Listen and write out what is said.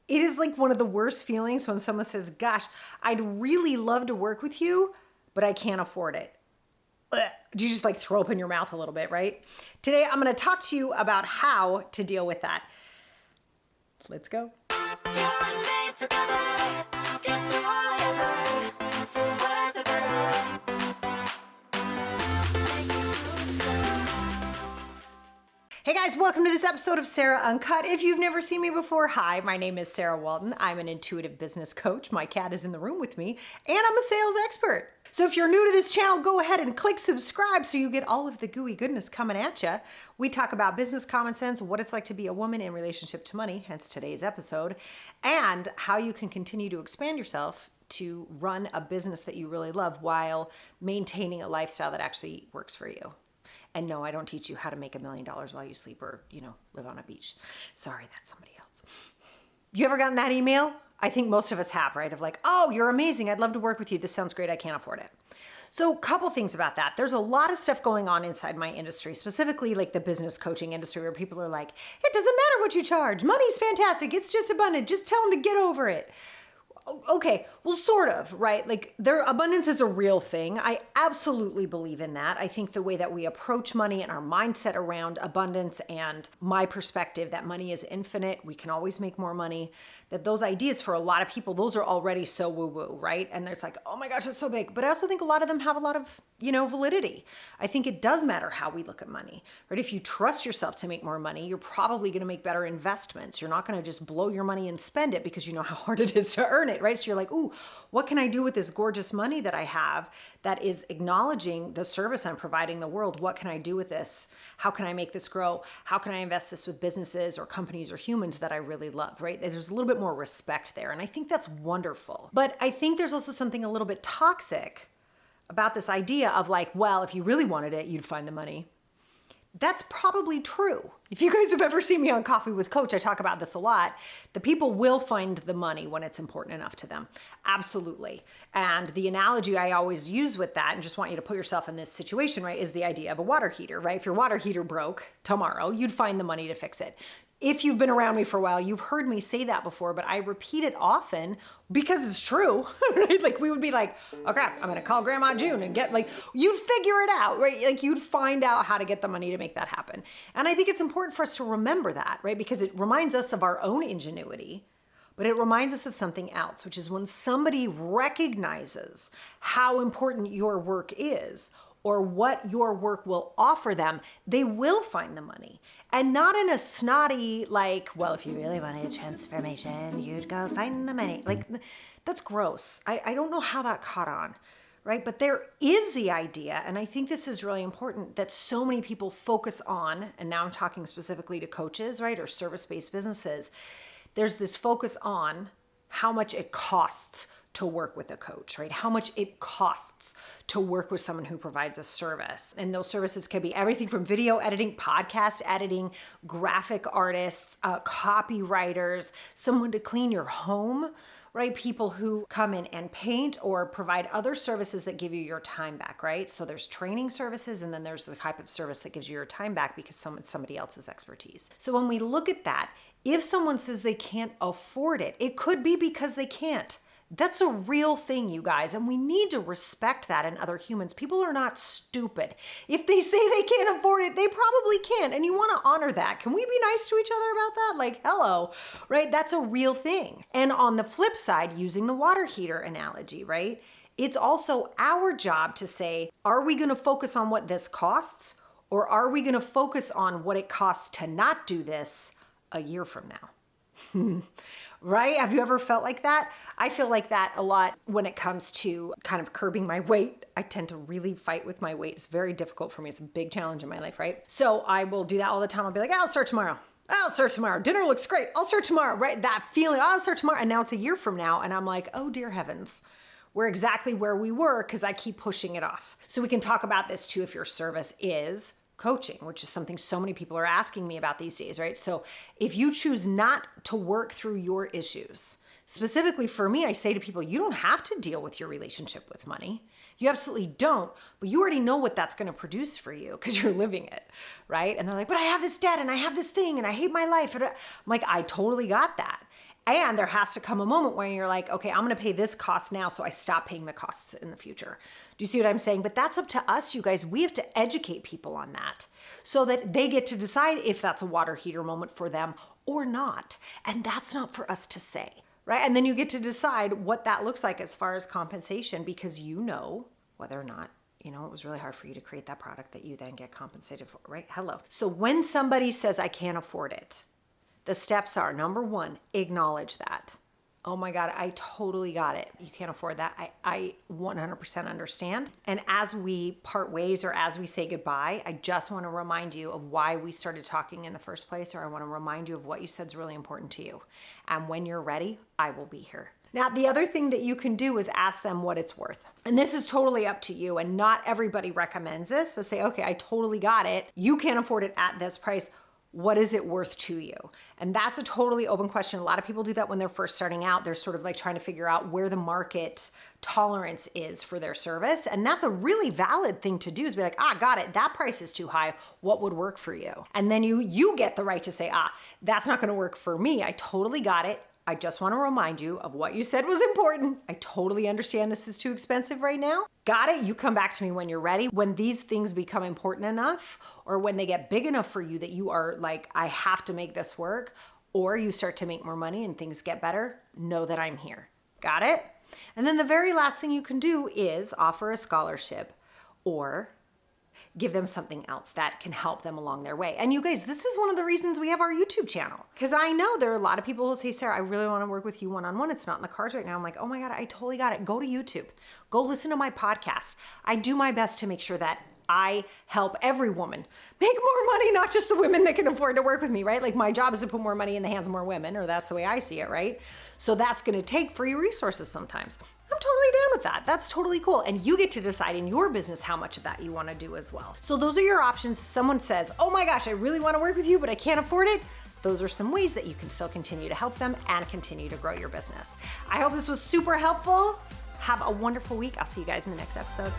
It is like one of the worst feelings when someone says, gosh, I'd really love to work with you, but I can't afford it. Ugh. You just like throw up in your mouth a little bit, right? Today, I'm going to talk to you about how to deal with that. Let's go. Hey guys, welcome to this episode of Sarah Uncut. If you've never seen me before, hi, my name is Sarah Walton. I'm an intuitive business coach. My cat is in the room with me, and I'm a sales expert. So if you're new to this channel, go ahead and click subscribe so you get all of the gooey goodness coming at you. We talk about business common sense, what it's like to be a woman in relationship to money, hence today's episode, and how you can continue to expand yourself to run a business that you really love while maintaining a lifestyle that actually works for you. And no, I don't teach you how to make $1 million while you sleep or, live on a beach. Sorry, that's somebody else. You ever gotten that email? I think most of us have, right? Of like, oh, you're amazing. I'd love to work with you. This sounds great. I can't afford it. So a couple things about that. There's a lot of stuff going on inside my industry, specifically like the business coaching industry, where people are like, it doesn't matter what you charge. Money's fantastic. It's just abundant. Just tell them to get over it. Okay, well, sort of, right? Like abundance is a real thing. I absolutely believe in that. I think the way that we approach money and our mindset around abundance and my perspective that money is infinite, we can always make more money, that those ideas for a lot of people, those are already so woo-woo, right? And there's like, oh my gosh, it's so big. But I also think a lot of them have a lot of, validity. I think it does matter how we look at money, right? If you trust yourself to make more money, you're probably going to make better investments. You're not going to just blow your money and spend it because you know how hard it is to earn it, right? So you're like, ooh, what can I do with this gorgeous money that I have that is acknowledging the service I'm providing the world? What can I do with this? How can I make this grow? How can I invest this with businesses or companies or humans that I really love, right? There's a little bit more respect there. And I think that's wonderful. But I think there's also something a little bit toxic about this idea of like, well, if you really wanted it, you'd find the money. That's probably true. If you guys have ever seen me on Coffee with Coach, I talk about this a lot. The people will find the money when it's important enough to them. Absolutely. And the analogy I always use with that, and just want you to put yourself in this situation, right, is the idea of a water heater, right? If your water heater broke tomorrow, you'd find the money to fix it. If you've been around me for a while, you've heard me say that before, but I repeat it often because it's true, right? Like we would be like, okay, I'm going to call Grandma June and you'd figure it out, right? Like you'd find out how to get the money to make that happen. And I think it's important for us to remember that, right? Because it reminds us of our own ingenuity, but it reminds us of something else, which is when somebody recognizes how important your work is, or what your work will offer them, they will find the money. And not in a snotty, like, well, if you really wanted transformation, you'd go find the money. Like, that's gross. I don't know how that caught on, right? But there is the idea, and I think this is really important, that so many people focus on, and now I'm talking specifically to coaches, right, or service-based businesses, there's this focus on how much it costs to work with a coach, right? How much it costs to work with someone who provides a service. And those services can be everything from video editing, podcast editing, graphic artists, copywriters, someone to clean your home, right? People who come in and paint or provide other services that give you your time back, right? So there's training services, and then there's the type of service that gives you your time back because it's somebody else's expertise. So when we look at that, if someone says they can't afford it, it could be because they can't. That's a real thing, you guys, and we need to respect that in other humans. People are not stupid. If they say they can't afford it, they probably can't, and you want to honor that. Can we be nice to each other about that? Like, hello, right? That's a real thing. And on the flip side, using the water heater analogy, right? It's also our job to say, are we going to focus on what this costs, or are we going to focus on what it costs to not do this a year from now? Right? Have you ever felt like that? I feel like that a lot when it comes to kind of curbing my weight. I tend to really fight with my weight. It's very difficult for me. It's a big challenge in my life, right? So I will do that all the time. I'll be like, I'll start tomorrow. I'll start tomorrow. Dinner looks great. I'll start tomorrow, right? That feeling, I'll start tomorrow. And now it's a year from now. And I'm like, oh dear heavens. We're exactly where we were because I keep pushing it off. So we can talk about this too if your service is coaching, which is something so many people are asking me about these days, right? So if you choose not to work through your issues, specifically for me, I say to people, you don't have to deal with your relationship with money. You absolutely don't, but you already know what that's going to produce for you because you're living it, right? And they're like, but I have this debt and I have this thing and I hate my life. I'm like, I totally got that. And there has to come a moment where you're like, okay, I'm going to pay this cost now, so I stop paying the costs in the future. Do you see what I'm saying? But that's up to us, you guys. We have to educate people on that so that they get to decide if that's a water heater moment for them or not. And that's not for us to say, right? And then you get to decide what that looks like as far as compensation, because you know whether or not, you know, it was really hard for you to create that product that you then get compensated for, right? Hello. So when somebody says, I can't afford it, the steps are, number one, acknowledge that. Oh my God, I totally got it. You can't afford that. I 100% understand. And as we part ways or as we say goodbye, I just want to remind you of why we started talking in the first place, or I want to remind you of what you said is really important to you. And when you're ready, I will be here. Now, the other thing that you can do is ask them what it's worth. And this is totally up to you. And not everybody recommends this, but say, okay, I totally got it. You can't afford it at this price. What is it worth to you? And that's a totally open question. A lot of people do that when they're first starting out. They're sort of like trying to figure out where the market tolerance is for their service. And that's a really valid thing to do, is be like, got it. That price is too high. What would work for you? And then you get the right to say, that's not going to work for me. I totally got it. I just want to remind you of what you said was important. I totally understand this is too expensive right now. Got it? You come back to me when you're ready. When these things become important enough, or when they get big enough for you that you are like, I have to make this work, or you start to make more money and things get better, know that I'm here. Got it? And then the very last thing you can do is offer a scholarship or give them something else that can help them along their way. And you guys, this is one of the reasons we have our YouTube channel, because I know there are a lot of people who say, Sarah, I really want to work with you one-on-one. It's not in the cards right now. I'm like, oh my God, I totally got it. Go to YouTube. Go listen to my podcast. I do my best to make sure that I help every woman make more money, not just the women that can afford to work with me, right? Like my job is to put more money in the hands of more women, or that's the way I see it, right? So that's going to take free resources sometimes. I'm totally down with that. That's totally cool. And you get to decide in your business how much of that you want to do as well. So those are your options. If someone says, oh my gosh, I really want to work with you, but I can't afford it, those are some ways that you can still continue to help them and continue to grow your business. I hope this was super helpful. Have a wonderful week. I'll see you guys in the next episode.